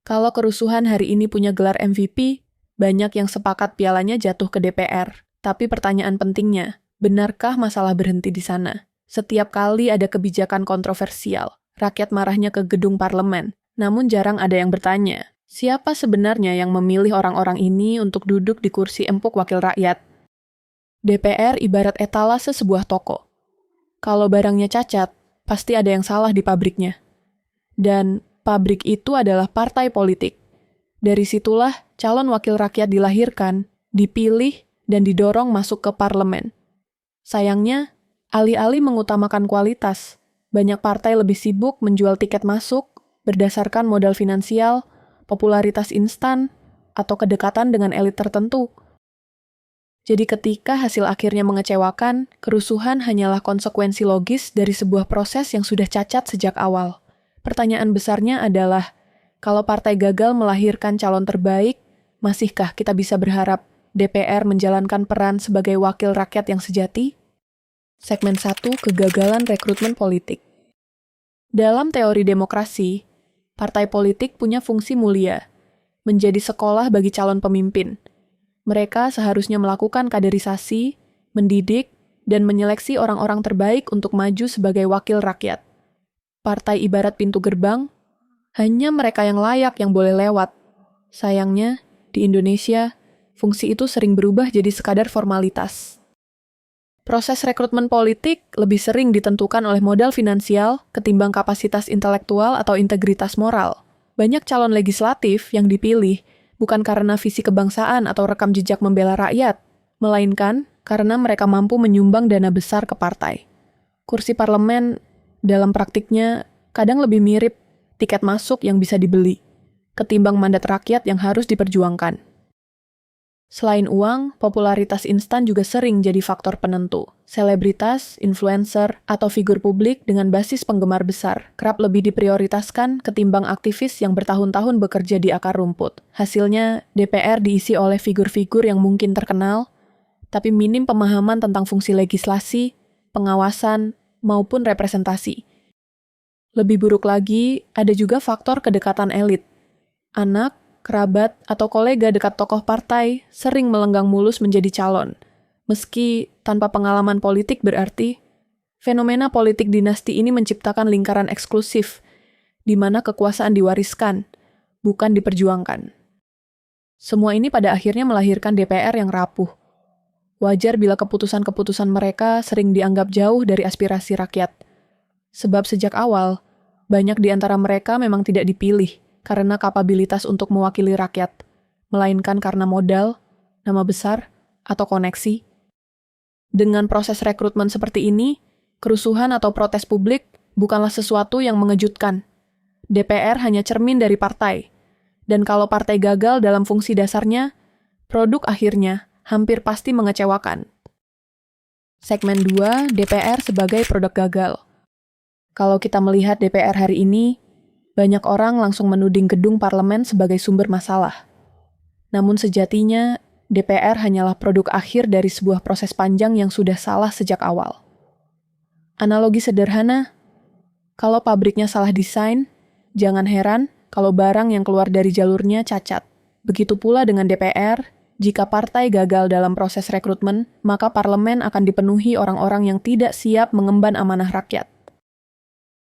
Kalau kerusuhan hari ini punya gelar MVP, banyak yang sepakat pialanya jatuh ke DPR. Tapi pertanyaan pentingnya, benarkah masalah berhenti di sana? Setiap kali ada kebijakan kontroversial, rakyat marahnya ke gedung parlemen. Namun jarang ada yang bertanya, siapa sebenarnya yang memilih orang-orang ini untuk duduk di kursi empuk wakil rakyat? DPR ibarat etalase sebuah toko. Kalau barangnya cacat, pasti ada yang salah di pabriknya. Dan pabrik itu adalah partai politik. Dari situlah calon wakil rakyat dilahirkan, dipilih, dan didorong masuk ke parlemen. Sayangnya, alih-alih mengutamakan kualitas, banyak partai lebih sibuk menjual tiket masuk berdasarkan modal finansial, popularitas instan, atau kedekatan dengan elit tertentu. Jadi ketika hasil akhirnya mengecewakan, kerusuhan hanyalah konsekuensi logis dari sebuah proses yang sudah cacat sejak awal. Pertanyaan besarnya adalah, kalau partai gagal melahirkan calon terbaik, masihkah kita bisa berharap DPR menjalankan peran sebagai wakil rakyat yang sejati? Segmen 1, kegagalan rekrutmen politik. Dalam teori demokrasi, partai politik punya fungsi mulia, menjadi sekolah bagi calon pemimpin. Mereka seharusnya melakukan kaderisasi, mendidik, dan menyeleksi orang-orang terbaik untuk maju sebagai wakil rakyat. Partai ibarat pintu gerbang, hanya mereka yang layak yang boleh lewat. Sayangnya, di Indonesia, fungsi itu sering berubah jadi sekadar formalitas. Proses rekrutmen politik lebih sering ditentukan oleh modal finansial ketimbang kapasitas intelektual atau integritas moral. Banyak calon legislatif yang dipilih bukan karena visi kebangsaan atau rekam jejak membela rakyat, melainkan karena mereka mampu menyumbang dana besar ke partai. Kursi parlemen, dalam praktiknya, kadang lebih mirip tiket masuk yang bisa dibeli, ketimbang mandat rakyat yang harus diperjuangkan. Selain uang, popularitas instan juga sering jadi faktor penentu. Selebritas, influencer, atau figur publik dengan basis penggemar besar kerap lebih diprioritaskan ketimbang aktivis yang bertahun-tahun bekerja di akar rumput. Hasilnya, DPR diisi oleh figur-figur yang mungkin terkenal, tapi minim pemahaman tentang fungsi legislasi, pengawasan, maupun representasi. Lebih buruk lagi, ada juga faktor kedekatan elit. Anak, kerabat, atau kolega dekat tokoh partai sering melenggang mulus menjadi calon. Meski tanpa pengalaman politik berarti, fenomena politik dinasti ini menciptakan lingkaran eksklusif, di mana kekuasaan diwariskan, bukan diperjuangkan. Semua ini pada akhirnya melahirkan DPR yang rapuh. Wajar bila keputusan-keputusan mereka sering dianggap jauh dari aspirasi rakyat. Sebab sejak awal, banyak di antara mereka memang tidak dipilih karena kapabilitas untuk mewakili rakyat, melainkan karena modal, nama besar, atau koneksi. Dengan proses rekrutmen seperti ini, kerusuhan atau protes publik bukanlah sesuatu yang mengejutkan. DPR hanya cermin dari partai, dan kalau partai gagal dalam fungsi dasarnya, produk akhirnya hampir pasti mengecewakan. Segmen 2, DPR sebagai produk gagal. Kalau kita melihat DPR hari ini, banyak orang langsung menuding gedung parlemen sebagai sumber masalah. Namun sejatinya, DPR hanyalah produk akhir dari sebuah proses panjang yang sudah salah sejak awal. Analogi sederhana, kalau pabriknya salah desain, jangan heran kalau barang yang keluar dari jalurnya cacat. Begitu pula dengan DPR, jika partai gagal dalam proses rekrutmen, maka parlemen akan dipenuhi orang-orang yang tidak siap mengemban amanah rakyat.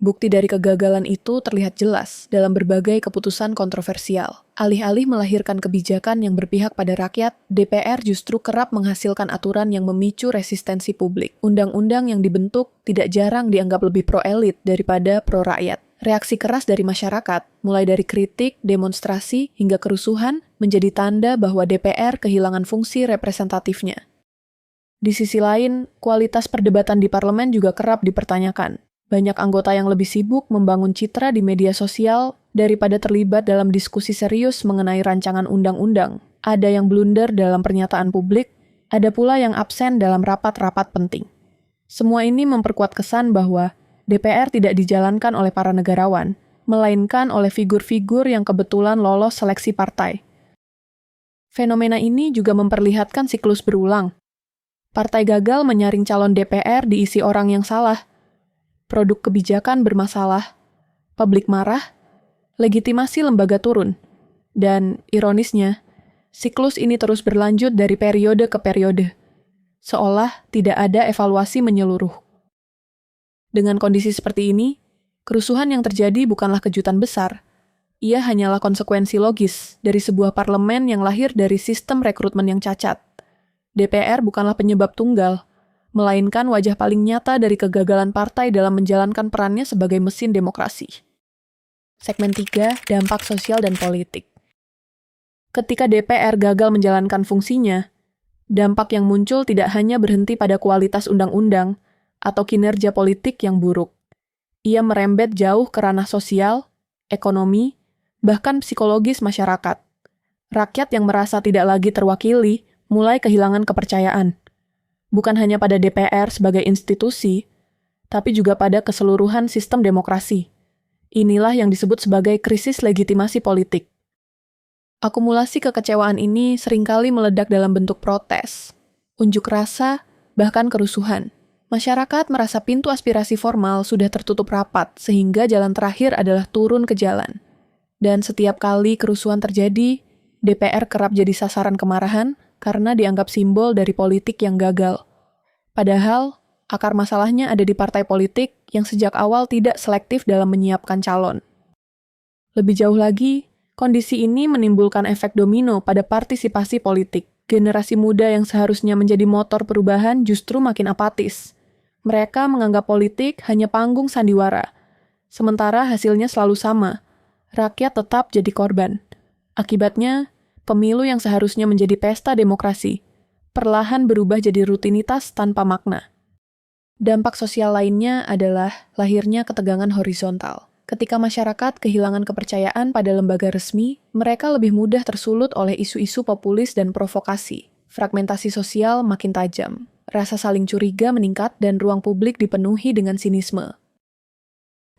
Bukti dari kegagalan itu terlihat jelas dalam berbagai keputusan kontroversial. Alih-alih melahirkan kebijakan yang berpihak pada rakyat, DPR justru kerap menghasilkan aturan yang memicu resistensi publik. Undang-undang yang dibentuk tidak jarang dianggap lebih pro-elit daripada pro-rakyat. Reaksi keras dari masyarakat, mulai dari kritik, demonstrasi, hingga kerusuhan, menjadi tanda bahwa DPR kehilangan fungsi representatifnya. Di sisi lain, kualitas perdebatan di parlemen juga kerap dipertanyakan. Banyak anggota yang lebih sibuk membangun citra di media sosial daripada terlibat dalam diskusi serius mengenai rancangan undang-undang. Ada yang blunder dalam pernyataan publik, ada pula yang absen dalam rapat-rapat penting. Semua ini memperkuat kesan bahwa DPR tidak dijalankan oleh para negarawan, melainkan oleh figur-figur yang kebetulan lolos seleksi partai. Fenomena ini juga memperlihatkan siklus berulang. Partai gagal menyaring calon DPR diisi orang yang salah. Produk kebijakan bermasalah, publik marah, legitimasi lembaga turun. Dan, ironisnya, siklus ini terus berlanjut dari periode ke periode, seolah tidak ada evaluasi menyeluruh. Dengan kondisi seperti ini, kerusuhan yang terjadi bukanlah kejutan besar. Ia hanyalah konsekuensi logis dari sebuah parlemen yang lahir dari sistem rekrutmen yang cacat. DPR bukanlah penyebab tunggal, melainkan wajah paling nyata dari kegagalan partai dalam menjalankan perannya sebagai mesin demokrasi. Segmen 3, dampak sosial dan politik. Ketika DPR gagal menjalankan fungsinya, dampak yang muncul tidak hanya berhenti pada kualitas undang-undang atau kinerja politik yang buruk. Ia merembet jauh ke ranah sosial, ekonomi, bahkan psikologis masyarakat. Rakyat yang merasa tidak lagi terwakili mulai kehilangan kepercayaan, bukan hanya pada DPR sebagai institusi, tapi juga pada keseluruhan sistem demokrasi. Inilah yang disebut sebagai krisis legitimasi politik. Akumulasi kekecewaan ini seringkali meledak dalam bentuk protes, unjuk rasa, bahkan kerusuhan. Masyarakat merasa pintu aspirasi formal sudah tertutup rapat, sehingga jalan terakhir adalah turun ke jalan. Dan setiap kali kerusuhan terjadi, DPR kerap jadi sasaran kemarahan karena dianggap simbol dari politik yang gagal. Padahal, akar masalahnya ada di partai politik yang sejak awal tidak selektif dalam menyiapkan calon. Lebih jauh lagi, kondisi ini menimbulkan efek domino pada partisipasi politik. Generasi muda yang seharusnya menjadi motor perubahan justru makin apatis. Mereka menganggap politik hanya panggung sandiwara, sementara hasilnya selalu sama. Rakyat tetap jadi korban. Akibatnya, pemilu yang seharusnya menjadi pesta demokrasi perlahan berubah jadi rutinitas tanpa makna. Dampak sosial lainnya adalah lahirnya ketegangan horizontal. Ketika masyarakat kehilangan kepercayaan pada lembaga resmi, mereka lebih mudah tersulut oleh isu-isu populis dan provokasi. Fragmentasi sosial makin tajam, rasa saling curiga meningkat dan ruang publik dipenuhi dengan sinisme.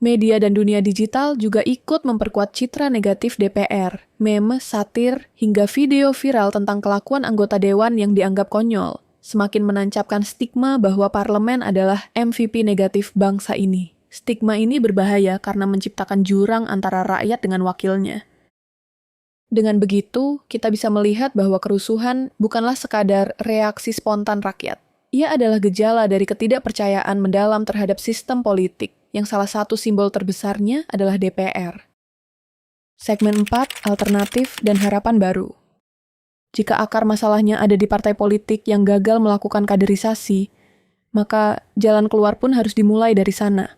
Media dan dunia digital juga ikut memperkuat citra negatif DPR, meme, satir, hingga video viral tentang kelakuan anggota dewan yang dianggap konyol, semakin menancapkan stigma bahwa parlemen adalah MVP negatif bangsa ini. Stigma ini berbahaya karena menciptakan jurang antara rakyat dengan wakilnya. Dengan begitu, kita bisa melihat bahwa kerusuhan bukanlah sekadar reaksi spontan rakyat. Ia adalah gejala dari ketidakpercayaan mendalam terhadap sistem politik, yang salah satu simbol terbesarnya adalah DPR. Segmen 4, alternatif dan harapan baru. Jika akar masalahnya ada di partai politik yang gagal melakukan kaderisasi, maka jalan keluar pun harus dimulai dari sana.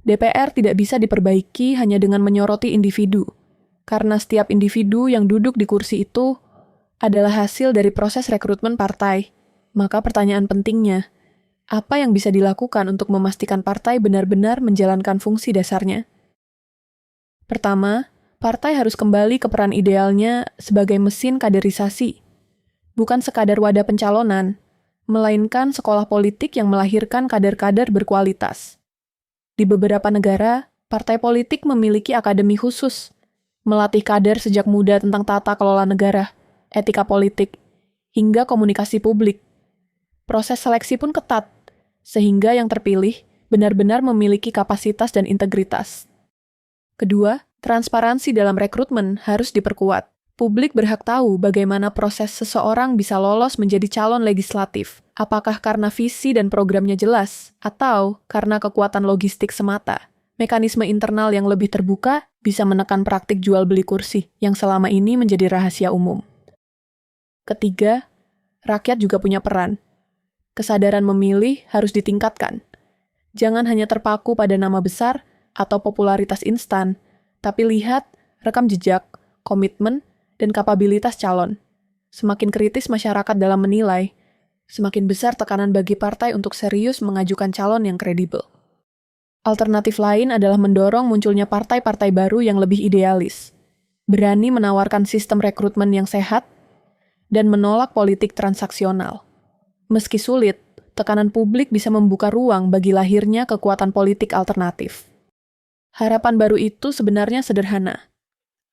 DPR tidak bisa diperbaiki hanya dengan menyoroti individu, karena setiap individu yang duduk di kursi itu adalah hasil dari proses rekrutmen partai. Maka pertanyaan pentingnya, apa yang bisa dilakukan untuk memastikan partai benar-benar menjalankan fungsi dasarnya? Pertama, partai harus kembali ke peran idealnya sebagai mesin kaderisasi, bukan sekadar wadah pencalonan, melainkan sekolah politik yang melahirkan kader-kader berkualitas. Di beberapa negara, partai politik memiliki akademi khusus, melatih kader sejak muda tentang tata kelola negara, etika politik, hingga komunikasi publik. Proses seleksi pun ketat, sehingga yang terpilih benar-benar memiliki kapasitas dan integritas. Kedua, transparansi dalam rekrutmen harus diperkuat. Publik berhak tahu bagaimana proses seseorang bisa lolos menjadi calon legislatif, apakah karena visi dan programnya jelas, atau karena kekuatan logistik semata. Mekanisme internal yang lebih terbuka bisa menekan praktik jual beli kursi yang selama ini menjadi rahasia umum. Ketiga, rakyat juga punya peran. Kesadaran memilih harus ditingkatkan. Jangan hanya terpaku pada nama besar atau popularitas instan, tapi lihat rekam jejak, komitmen, dan kapabilitas calon. Semakin kritis masyarakat dalam menilai, semakin besar tekanan bagi partai untuk serius mengajukan calon yang kredibel. Alternatif lain adalah mendorong munculnya partai-partai baru yang lebih idealis, berani menawarkan sistem rekrutmen yang sehat, dan menolak politik transaksional. Meski sulit, tekanan publik bisa membuka ruang bagi lahirnya kekuatan politik alternatif. Harapan baru itu sebenarnya sederhana.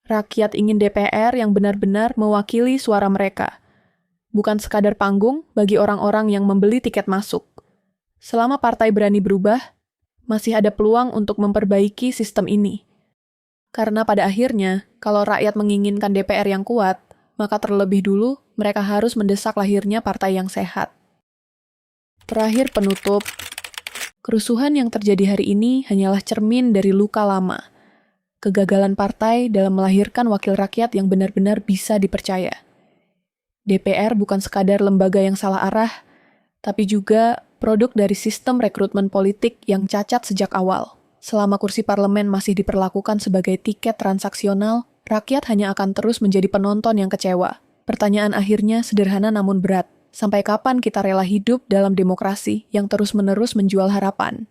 Rakyat ingin DPR yang benar-benar mewakili suara mereka, bukan sekadar panggung bagi orang-orang yang membeli tiket masuk. Selama partai berani berubah, masih ada peluang untuk memperbaiki sistem ini. Karena pada akhirnya, kalau rakyat menginginkan DPR yang kuat, maka terlebih dulu mereka harus mendesak lahirnya partai yang sehat. Terakhir penutup, kerusuhan yang terjadi hari ini hanyalah cermin dari luka lama. Kegagalan partai dalam melahirkan wakil rakyat yang benar-benar bisa dipercaya. DPR bukan sekadar lembaga yang salah arah, tapi juga produk dari sistem rekrutmen politik yang cacat sejak awal. Selama kursi parlemen masih diperlakukan sebagai tiket transaksional, rakyat hanya akan terus menjadi penonton yang kecewa. Pertanyaan akhirnya sederhana namun berat. Sampai kapan kita rela hidup dalam demokrasi yang terus-menerus menjual harapan?